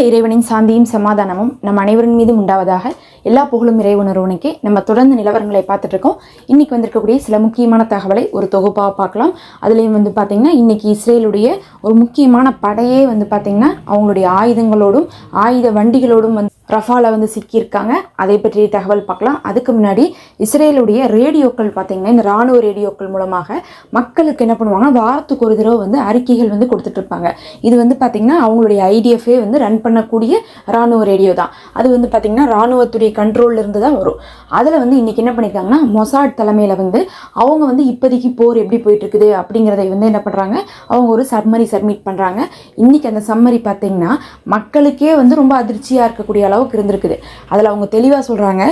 இறைவனின் சாந்தியும் சமாதானமும் நம் அனைவரின் மீதும் உண்டாவதாக. எல்லா புகழும் இறைவனொருவனுக்கே. நம்ம தொடர்ந்து நிலவரங்களை பார்த்துட்டு இருக்கோம். இன்னைக்கு வந்திருக்கக்கூடிய சில முக்கியமான தகவலை ஒரு தொகுப்பாக பார்க்கலாம். அதுலேயும் பார்த்தீங்கன்னா இன்னைக்கு இஸ்ரேலுடைய ஒரு முக்கியமான படையே பார்த்தீங்கன்னா அவங்களுடைய ஆயுதங்களோடும் ஆயுத வண்டிகளோடும் ரஃபால சிக்கியிருக்காங்க. அதை பற்றிய தகவல் பார்க்கலாம். அதுக்கு முன்னாடி இஸ்ரேலுடைய ரேடியோக்கள் பார்த்தீங்கன்னா இந்த இராணுவ ரேடியோக்கள் மூலமாக மக்களுக்கு என்ன பண்ணுவாங்கன்னா வாரத்துக்கு ஒரு தடவை அறிக்கைகள் கொடுத்துட்டு இருப்பாங்க. இது பார்த்தீங்கன்னா அவங்களுடைய ஐடிஎஃப்ஏ ரன் பண்ணக்கூடிய இராணுவ ரேடியோ தான். அது பார்த்தீங்கன்னா இராணுவத்துடைய கண்ட்ரோல்ல இருந்து தான் வரும். அதில் இன்னைக்கு என்ன பண்ணியிருக்காங்கன்னா மொசாட் தலைமையில் அவங்க இப்போதைக்கு போர் எப்படி போயிட்டு இருக்குது அப்படிங்கிறத என்ன பண்ணுறாங்க, அவங்க ஒரு சம்மரி சப்மிட் பண்ணுறாங்க. இன்னைக்கு அந்த சம்மரி பார்த்தீங்கன்னா மக்களுக்கே ரொம்ப அதிர்ச்சியாக இருக்கக்கூடிய அளவுக்கு இருந்திருக்குது. அதில் அவங்க தெளிவாக சொல்கிறாங்க,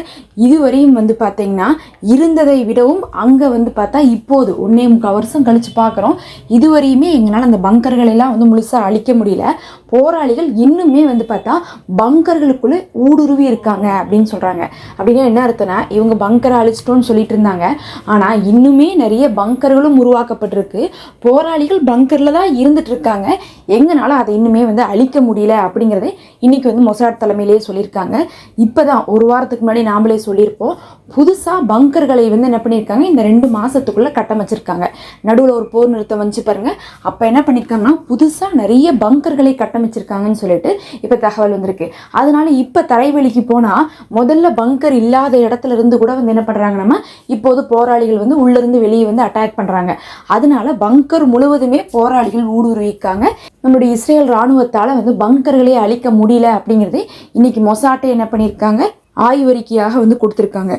இதுவரையும் பார்த்தீங்கன்னா இருந்ததை விடவும் அங்கே பார்த்தா இப்போது 1.25 வருஷம் கழித்து பார்க்குறோம், இதுவரையுமே எங்களால் அந்த பங்கர்கள் எல்லாம் முழுசாக அழிக்க முடியல. போராளிகள் இன்னுமே பார்த்தா பங்கர்களுக்குள்ளே ஊடுருவி இருக்காங்க அப்படின்னு சொல்கிறாங்க. அப்படின்னா என்ன அர்த்தம்னா, இவங்க பங்கரை அழிச்சிட்டோன்னு சொல்லிட்டு இருந்தாங்க, ஆனால் இன்னுமே நிறைய பங்கர்களும் உருவாக்கப்பட்டிருக்கு. போராளிகள் பங்கரில் தான் இருந்துட்டு இருக்காங்க, எங்களால் அதை இன்னுமே அழிக்க முடியல அப்படிங்கிறத இன்னைக்கு மொசாட் தலைமையிலேயே சொல்லியிருக்காங்க. இப்போ தான் ஒரு வாரத்துக்கு முன்னாடி நாமளே சொல்லியிருப்போம், புதுசாக பங்கர்களை என்ன பண்ணியிருக்காங்க, இந்த 2 மாதத்துக்குள்ளே கட்டமைச்சிருக்காங்க. நடுவில் ஒரு போர் நிறுத்தம் வந்துச்சு பாருங்கள். அப்போ என்ன பண்ணியிருக்காங்கன்னா புதுசாக நிறைய பங்கர்களை கட்டமைச்சிருக்காங்கன்னு சொல்லிட்டு இப்போ தகவல் வந்திருக்கு. அதனால இப்போ தரைவெளிக்கு போனால் முதல்ல பங்கர் இல்லாத இடத்துல இருந்து கூட என்ன பண்ணுறாங்கன்னா இப்போது போராளிகள் உள்ளிருந்து வெளியே அட்டாக் பண்ணுறாங்க. அதனால பங்கர் முழுவதுமே போராளிகள் ஊடுருவிக்காங்க. நம்மளுடைய இஸ்ரேல் இராணுவத்தால் பங்கர்களே அழிக்க முடியல அப்படிங்கிறது இன்னைக்கு மொசாட்டை என்ன பண்ணியிருக்காங்க, ஆய்வறிக்கையாக கொடுத்துருக்காங்க.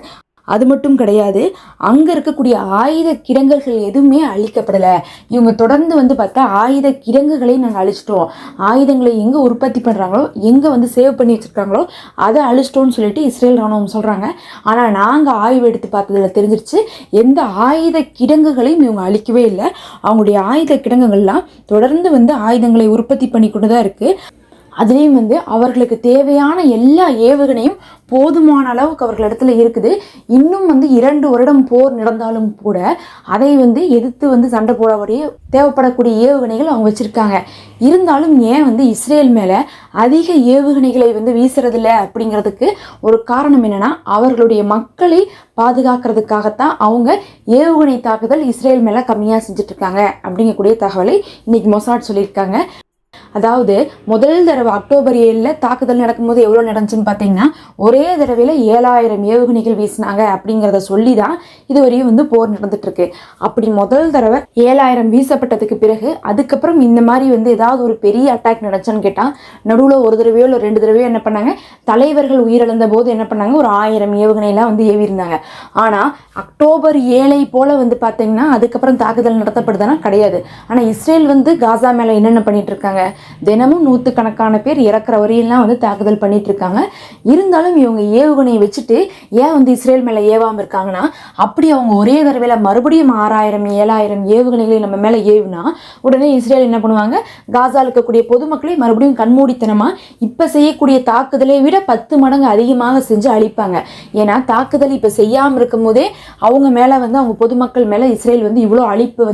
அது மட்டும் கிடையாது, அங்கே இருக்கக்கூடிய ஆயுத கிடங்குகள் எதுவுமே அழிக்கப்படலை. இவங்க தொடர்ந்து பார்த்தா ஆயுத கிடங்குகளை நாங்கள் அழிச்சிட்டோம், ஆயுதங்களை எங்கே உற்பத்தி பண்ணுறாங்களோ எங்கே சேவ் பண்ணி வச்சுருக்காங்களோ அதை அழிச்சிட்டோன்னு சொல்லிட்டு இஸ்ரேல் ராணுவம் சொல்கிறாங்க. ஆனால் நாங்கள் ஆய்வு எடுத்து பார்த்ததில் தெரிஞ்சிருச்சு, எந்த ஆயுத கிடங்குகளையும் இவங்க அழிக்கவே இல்லை. அவங்களுடைய ஆயுத கிடங்குகள்லாம் தொடர்ந்து ஆயுதங்களை உற்பத்தி பண்ணி கொண்டு தான் இருக்குது. அதுலேயும் அவர்களுக்கு தேவையான எல்லா ஏவுகணையும் போதுமான அளவுக்கு அவர்களிடத்துல இருக்குது. இன்னும் 2 வருடம் போர் நடந்தாலும் கூட அதை எதிர்த்து சண்டை போடக்கூடிய தேவைப்படக்கூடிய ஏவுகணைகள் அவங்க வச்சுருக்காங்க. இருந்தாலும் ஏன் இஸ்ரேல் மேலே அதிக ஏவுகணைகளை வீசுறதில்ல அப்படிங்கிறதுக்கு ஒரு காரணம் என்னென்னா, அவர்களுடைய மக்களை பாதுகாக்கிறதுக்காகத்தான் அவங்க ஏவுகணை தாக்குதல் இஸ்ரேல் மேலே கம்மியாக செஞ்சிட்ருக்காங்க அப்படிங்கக்கூடிய தகவலை இன்னைக்கு மொசாட் சொல்லியிருக்காங்க. அதாவது முதல் தடவை அக்டோபர் 7 தாக்குதல் நடக்கும்போது எவ்வளோ நடந்துச்சுன்னு பார்த்தீங்கன்னா ஒரே தடவையில் 7000 ஏவுகணைகள் வீசினாங்க அப்படிங்கிறத சொல்லி தான் இதுவரையும் போர் நடந்துட்டுருக்கு. அப்படி முதல் தடவை 7000 வீசப்பட்டதுக்கு பிறகு அதுக்கப்புறம் இந்த மாதிரி ஏதாவது ஒரு பெரிய அட்டாக் நடந்துச்சுன்னு கேட்டால் நடுவில் ஒரு தடவையோ இல்லை 2 தடவையோ என்ன பண்ணாங்க, தலைவர்கள் உயிரிழந்த போது என்ன பண்ணாங்க, ஒரு 1000 ஏவுகணைலாம் ஏவிருந்தாங்க. ஆனால் அக்டோபர் 7 போல் பார்த்தீங்கன்னா அதுக்கப்புறம் தாக்குதல் நடத்தப்படுதுன்னா கிடையாது. ஆனால் இஸ்ரேல் காசா மேலே என்னென்ன பண்ணிட்டு இருக்காங்க, தினமும் 100கணக்கான பேர் இறக்குற வரையெல்லாம் தாக்குதல் பண்ணிட்டு இருக்காங்க. இருந்தாலும் இவங்க ஏவுகணையை வச்சுட்டு ஏன் இஸ்ரேல் மேலே ஏவாமல் இருக்காங்கன்னா, அப்படி அவங்க ஒரே தடவையில் மறுபடியும் 6000 7000 ஏவுகணைகளை நம்ம மேலே ஏவுனா உடனே இஸ்ரேல் என்ன பண்ணுவாங்க, காசாவில் இருக்கக்கூடிய பொதுமக்களை மறுபடியும் கண்மூடித்தனமாக இப்போ செய்யக்கூடிய தாக்குதலை விட 10 மடங்கு அதிகமாக செஞ்சு அழிப்பாங்க. ஏன்னா தாக்குதல் இப்போ செய்யாமல் இருக்கும் போதே அவங்க மேலே அவங்க பொதுமக்கள் மேலே இஸ்ரேல் இவ்வளோ அழிப்பு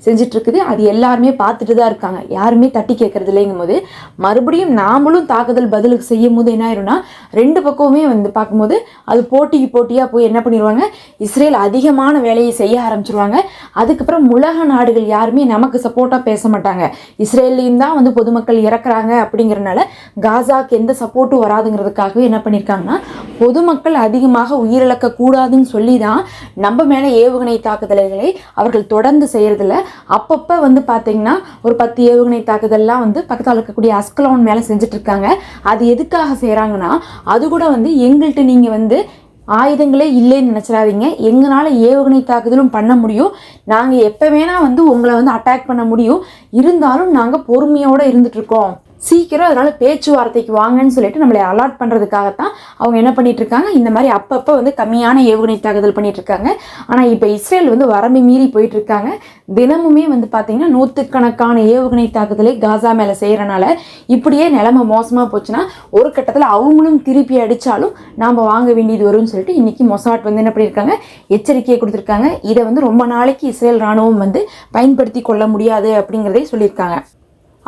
செஞ்சுட்டு இருக்குது. அது எல்லாருமே பார்த்துட்டு தான் இருக்காங்க, யாருமே தட்டி கேட்கறது இல்லைங்கும் போது மறுபடியும் நாமளும் தாக்குதல் பதிலுக்கு செய்யும் போது என்ன ஆயிரும்னா 2 பக்கமுமே பார்க்கும்போது அது போட்டியாக போய் என்ன பண்ணிடுவாங்க, இஸ்ரேல் அதிகமான வேலையை செய்ய ஆரம்பிச்சிருவாங்க. அதுக்கப்புறம் உலக நாடுகள் யாருமே நமக்கு சப்போர்ட்டாக பேச மாட்டாங்க. இஸ்ரேல்லையும் தான் பொதுமக்கள் இறக்குறாங்க அப்படிங்கிறனால காசாக்கு எந்த சப்போர்ட்டும் வராதுங்கிறதுக்காகவே என்ன பண்ணியிருக்காங்கன்னா பொதுமக்கள் அதிகமாக உயிரிழக்க கூடாதுன்னு சொல்லி தான் நம்ம மேலே ஏவுகணை தாக்குதல்களை அவர்கள் தொடர்ந்து செய்யறதில்ல. அப்பப்போ பார்த்தீங்கன்னா ஒரு 10 ஏவுகணை தாக்குதல்லாம் பக்கத்தில் இருக்கக்கூடிய அஸ்கலோன் மேலே செஞ்சுட்டு இருக்காங்க. அது எதுக்காக செய்கிறாங்கன்னா, அது கூட எங்கள்கிட்ட நீங்கள் ஆயுதங்களே இல்லைன்னு நினச்சிடாதீங்க, எங்களால் ஏவுகணை தாக்குதலும் பண்ண முடியும், நாங்கள் எப்போ வேணால் உங்களை அட்டாக் பண்ண முடியும், இருந்தாலும் நாங்கள் பொறுமையோடு இருந்துகிட்ருக்கோம், சீக்கிரம் அதனால் பேச்சுவார்த்தைக்கு வாங்கன்னு சொல்லிட்டு நம்மளை அலாட் பண்ணுறதுக்காகத்தான் அவங்க என்ன பண்ணிட்டு இருக்காங்க, இந்த மாதிரி அப்பப்போ கம்மியான ஏவுகணை தாக்குதல் பண்ணிட்டு இருக்காங்க. ஆனால் இப்போ இஸ்ரேல் வரம்பு மீறி போயிட்டு இருக்காங்க. தினமுமே பார்த்தீங்கன்னா 100கணக்கான ஏவுகணை தாக்குதலை காசா மேலே செய்கிறனால இப்படியே நிலைமை மோசமாக போச்சுன்னா ஒரு கட்டத்தில் அவங்களும் திருப்பி அடித்தாலும் நாம் வாங்க வேண்டியது வரும்னு சொல்லிட்டு இன்றைக்கி மொசாட் என்ன பண்ணியிருக்காங்க, எச்சரிக்கையை கொடுத்துருக்காங்க. இதை ரொம்ப நாளைக்கு இஸ்ரேல் இராணுவம் பயன்படுத்தி கொள்ள முடியாது அப்படிங்கிறதே சொல்லியிருக்காங்க.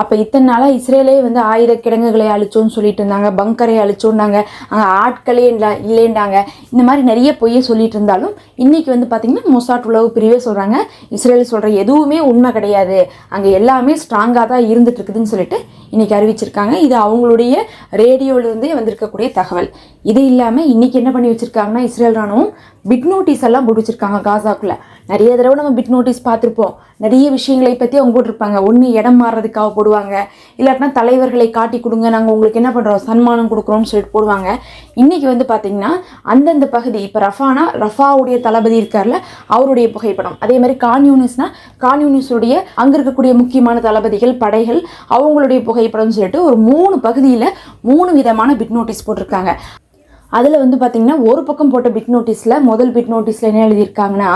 அப்போ இத்தனை நாளாக இஸ்ரேலே வந்து ஆயுத கிடங்குகளை அழிச்சோன்னு சொல்லிட்டு இருந்தாங்க, பங்கரை அழிச்சோன்னாங்க, அங்கே ஆட்களே இல்லைண்டாங்க. இந்த மாதிரி நிறைய பொய்யை சொல்லிட்டு இருந்தாலும் இன்னைக்கு வந்து பார்த்திங்கன்னா மொசாட் உளவு பிரிவே சொல்கிறாங்க இஸ்ரேல் சொல்கிற எதுவுமே உண்மை கிடையாது, அங்கே எல்லாமே ஸ்ட்ராங்காக தான் இருந்துட்டு இருக்குதுன்னு சொல்லிட்டு இன்றைக்கி அறிவிச்சிருக்காங்க. இது அவங்களுடைய ரேடியோவிலேருந்தே வந்திருக்கக்கூடிய தகவல். இது இல்லாமல் இன்றைக்கி என்ன பண்ணி வச்சுருக்காங்கன்னா இஸ்ரேல் ராணுவம் பிட் நோட்டீஸ் எல்லாம் போட்டு வச்சுருக்காங்க காசாக்குள்ளே. நிறைய தடவை நம்ம பிட் நோட்டீஸ் பார்த்துருப்போம். நிறைய விஷயங்களை பற்றி அவங்க போட்டிருப்பாங்க. ஒன்று இடம் மாறுறதுக்காக போடுவாங்க, இல்லாட்டினா தலைவர்களை காட்டி கொடுங்க, நாங்கள் உங்களுக்கு என்ன பண்ணுறோம் சன்மானம் கொடுக்குறோம்னு சொல்லிட்டு போடுவாங்க. இன்றைக்கி வந்து பார்த்திங்கன்னா அந்தந்த பகுதி, இப்போ ரஃபானா ரஃபாவுடைய தளபதி இருக்கார்ல அவருடைய புகைப்படம், அதே மாதிரி கான்யூனிஸ்னால் கான்யூனிஸுடைய அங்கே இருக்கக்கூடிய முக்கியமான தளபதிகள் படைகள் அவங்களுடைய புகைப்படம்னு சொல்லிட்டு ஒரு 3 பகுதியில் 3 விதமான பிட் நோட்டீஸ் போட்டிருக்காங்க. அதில் வந்து பார்த்திங்கன்னா ஒரு பக்கம் போட்ட பிட் நோட்டீஸில் முதல் பிட் நோட்டீஸில் என்ன எழுதியிருக்காங்கன்னா,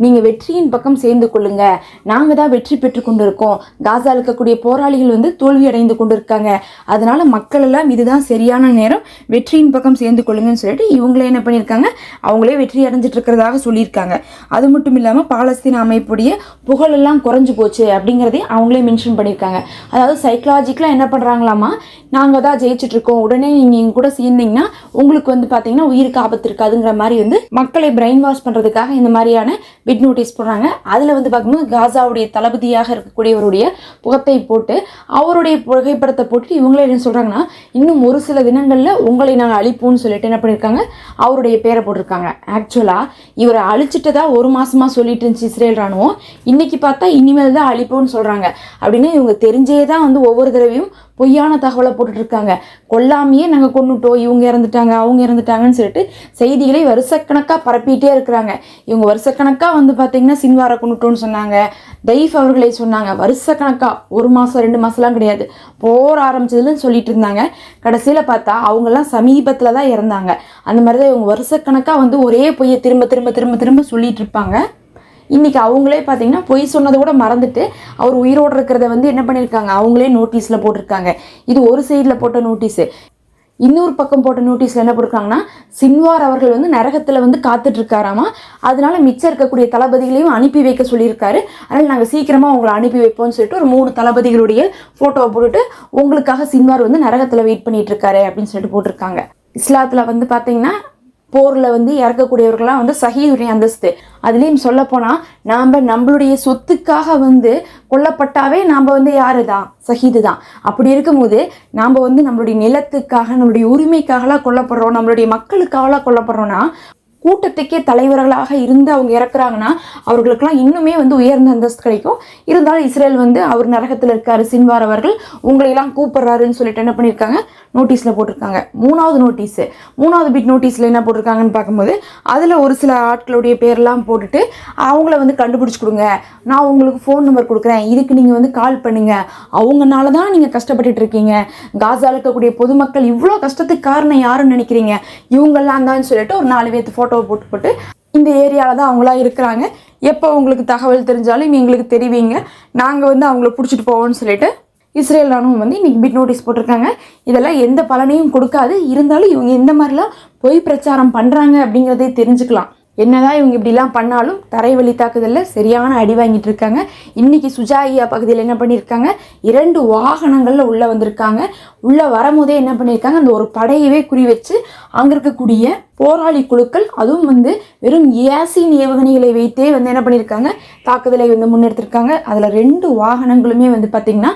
நீங்கள் வெற்றியின் பக்கம் சேர்ந்து கொள்ளுங்க, நாங்கள் தான் வெற்றி பெற்று கொண்டு இருக்கோம், காசாவில் இருக்கக்கூடிய போராளிகள் வந்து தோல்வி அடைந்து கொண்டு இருக்காங்க, அதனால் மக்கள் எல்லாம் இதுதான் சரியான நேரம், வெற்றியின் பக்கம் சேர்ந்து கொள்ளுங்கன்னு சொல்லிட்டு இவங்களே என்ன பண்ணியிருக்காங்க, அவங்களே வெற்றி அடைஞ்சிட்டு இருக்கிறதாக சொல்லியிருக்காங்க. அது மட்டும் இல்லாமல் பாலஸ்தீன அமைப்புடைய புகழெல்லாம் குறைஞ்சி போச்சு அப்படிங்கிறதையும் அவங்களே மென்ஷன் பண்ணியிருக்காங்க. அதாவது சைக்கலாஜிக்கலாக என்ன பண்ணுறாங்களாமா, நாங்கள் தான் ஜெயிச்சிட்ருக்கோம், உடனே நீங்கள் எங்கள் கூட சேர்ந்தீங்கன்னா உங்களுக்கு வந்து பார்த்தீங்கன்னா உயிருக்கு ஆபத்து இருக்காதுங்கிற மாதிரி வந்து மக்களை பிரெயின் வாஷ் பண்ணுறதுக்காக இந்த மாதிரியான பிட் நோட்டீஸ் போடுறாங்க. அதில் வந்து பார்க்கும்போது காசாவுடைய தளபதியாக இருக்கக்கூடியவருடைய புகத்தை போட்டு அவருடைய புகைப்படத்தை போட்டு இவங்களே என்ன சொல்கிறாங்கன்னா, இன்னும் ஒரு சில தினங்களில் உங்களை நாங்கள் அழிப்போம்னு சொல்லிட்டு என்ன பண்ணியிருக்காங்க, அவருடைய பேரை போட்டிருக்காங்க. ஆக்சுவலாக இவரை அழிச்சிட்டு தான் 1 மாதமாக சொல்லிட்டு இருந்துச்சு இஸ்ரேல் ராணுவம். இன்றைக்கி பார்த்தா இனிமேல் தான் அழிப்போம்னு சொல்கிறாங்க. அப்படின்னு இவங்க தெரிஞ்சே தான் வந்து ஒவ்வொரு தடவையும் பொய்யான தகவலை போட்டுட்ருக்காங்க. கொல்லாமையே நாங்கள் கொண்டுட்டோம், இவங்க இறந்துட்டாங்க அவங்க இறந்துட்டாங்கன்னு சொல்லிட்டு செய்திகளை வருஷக்கணக்காக பரப்பிகிட்டே இருக்கிறாங்க. இவங்க வருஷக்கணக்காக வந்து பார்த்திங்கன்னா சின்வாரை கொண்டுட்டோன்னு சொன்னாங்க, தைஃப் அவர்களே சொன்னாங்க. வருஷக்கணக்காக 1 மாதம் 2 மாதம்லாம் கிடையாது, போர் ஆரம்பிச்சதுன்னு சொல்லிட்டு இருந்தாங்க. கடைசியில் பார்த்தா அவங்கெல்லாம் சமீபத்தில் தான் இறந்தாங்க. அந்த மாதிரி தான் இவங்க வருஷக்கணக்காக வந்து ஒரே பொய்யை திரும்ப திரும்ப திரும்ப திரும்ப சொல்லிட்டு இருப்பாங்க. இன்றைக்கி அவங்களே பார்த்திங்கன்னா பொய் சொன்னதை கூட மறந்துட்டு அவர் உயிரோடு இருக்கிறத வந்து என்ன பண்ணியிருக்காங்க, அவங்களே நோட்டீஸில் போட்டிருக்காங்க. இது ஒரு சைடில் போட்ட நோட்டீஸு. இன்னொரு பக்கம் போட்ட நோட்டீஸில் என்ன போட்டிருக்காங்கன்னா, சின்வார் அவர்கள் வந்து நரகத்தில் வந்து காத்துட்ருக்காராமா, அதனால மிச்சம் இருக்கக்கூடிய தளபதிகளையும் அனுப்பி வைக்க சொல்லியிருக்காரு, அதனால் நாங்கள் சீக்கிரமாக உங்களை அனுப்பி வைப்போம்னு சொல்லிட்டு ஒரு 3 தளபதிகளுடைய ஃபோட்டோவை போட்டுட்டு உங்களுக்காக சின்வார் வந்து நரகத்தில் வெயிட் பண்ணிகிட்டு இருக்காரு அப்படின்னு சொல்லிட்டு போட்டிருக்காங்க. இஸ்லாத்தில் வந்து பார்த்திங்கன்னா போரில் வந்து இறக்கக்கூடியவர்களாம் வந்து ஷஹீதுடைய அந்தஸ்து. அதுலேயும் சொல்லப்போனால் நாம் நம்மளுடைய சொத்துக்காக வந்து கொல்லப்பட்டாவே நாம் வந்து யாரு தான், ஷஹீது தான். அப்படி இருக்கும்போது நாம் வந்து நம்மளுடைய நிலத்துக்காக நம்மளுடைய உரிமைக்காகலாம் கொல்லப்படுறோம், நம்மளுடைய மக்களுக்காகலாம் கொல்லப்படுறோன்னா, கூட்டத்துக்கே தலைவர்களாக இருந்து அவங்க இறக்குறாங்கன்னா அவர்களுக்கெல்லாம் இன்னுமே வந்து உயர்ந்த அந்தஸ்து கிடைக்கும். இருந்தாலும் இஸ்ரேல் வந்து அவர் நரகத்தில் இருக்காரு சின்வார் அவர்கள், உங்களையெல்லாம் கூப்பிட்றாருன்னு சொல்லிட்டு என்ன பண்ணியிருக்காங்க, நோட்டீஸில் போட்டிருக்காங்க. 3வது பிட் நோட்டீஸில் என்ன போட்டிருக்காங்கன்னு பார்க்கும்போது அதில் ஒரு சில ஆட்களுடைய பேர்லாம் போட்டுட்டு அவங்கள வந்து கண்டுபிடிச்சி கொடுங்க, நான் உங்களுக்கு ஃபோன் நம்பர் கொடுக்குறேன், இதுக்கு நீங்கள் வந்து கால் பண்ணுங்கள், அவங்கனால தான் நீங்கள் கஷ்டப்பட்டுட்டு இருக்கீங்க, காசாவில் இருக்கக்கூடிய பொதுமக்கள் இவ்வளோ கஷ்டத்துக்கு காரணம் யாருன்னு நினைக்கிறீங்க, இவங்கெல்லாம் தான் சொல்லிட்டு ஒரு 4 பேர்த்து ஃபோட்டோவை போட்டு இந்த ஏரியாவில் தான் அவங்களா இருக்கிறாங்க, எப்போ உங்களுக்கு தகவல் தெரிஞ்சாலும் எங்களுக்கு தெரிவிங்க, நாங்கள் வந்து அவங்கள பிடிச்சிட்டு போவோம்னு சொல்லிட்டு இஸ்ரேல் ராணுவம் வந்து இன்றைக்கி பிட் நோட்டீஸ் போட்டிருக்காங்க. இதெல்லாம் எந்த பலனையும் கொடுக்காது, இருந்தாலும் இவங்க எந்த மாதிரிலாம் பொய் பிரச்சாரம் பண்ணுறாங்க அப்படிங்கிறதே தெரிஞ்சுக்கலாம். என்னதான் இவங்க இப்படிலாம் பண்ணாலும் தரைவழி தாக்குதலில் சரியான அடி வாங்கிட்டு இருக்காங்க. இன்றைக்கி சுஜாயியா பகுதியில் என்ன பண்ணியிருக்காங்க, 2 வாகனங்களில் உள்ளே வந்திருக்காங்க. உள்ளே வரும்போதே என்ன பண்ணியிருக்காங்க, அந்த ஒரு படையவே குறி வச்சு அங்கே இருக்கக்கூடிய போராளி குழுக்கள், அதுவும் வந்து வெறும் ஏசின் ஏவுகணைகளை வைத்தே வந்து என்ன பண்ணியிருக்காங்க, தாக்குதலை வந்து முன்னெடுத்திருக்காங்க. அதில் 2 வாகனங்களுமே வந்து பார்த்திங்கன்னா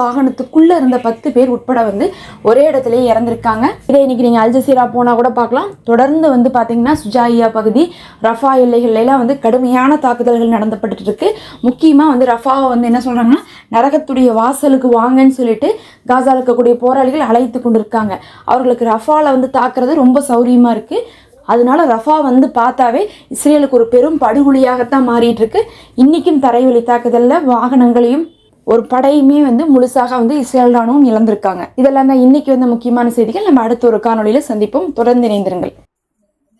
வாகனத்துக்குள்ளே இருந்த 10 பேர் உட்பட வந்து ஒரே இடத்துலையே இறந்துருக்காங்க. இதை இன்றைக்கி நீங்கள் அல்ஜசீரா போனால் கூட பார்க்கலாம். தொடர்ந்து வந்து பார்த்திங்கன்னா சுஜாயியா பகுதி ரஃபா எல்லைகள்லாம் வந்து கடுமையான தாக்குதல்கள் நடத்தப்பட்டு இருக்கு. முக்கியமாக வந்து ரஃபாவை வந்து என்ன சொல்கிறாங்கன்னா, நரகத்துடைய வாசலுக்கு வாங்கன்னு சொல்லிட்டு காசாவில் இருக்கக்கூடிய போராளிகள் அழைத்து கொண்டு இருக்காங்க. அவர்களுக்கு ரஃபாவில் வந்து தாக்குறது ரொம்ப சௌரியமாக இருக்குது. அதனால ரஃபா வந்து பார்த்தாவே இஸ்ரேலுக்கு ஒரு பெரும் படுகொலியாகத்தான் மாறிட்டு இருக்கு. இன்றைக்கும் தரைவழி தாக்குதலில் வாகனங்களையும் ஒரு படையுமே வந்து முழுசாக வந்து இஸ்ரேல் ராணுவம் இழந்திருக்காங்க. இதெல்லாம் தான் இன்னைக்கு வந்து முக்கியமான செய்திகள். நம்ம அடுத்த ஒரு காணொலியில் சந்திப்போம். தொடர்ந்து இணைந்திருங்கள்.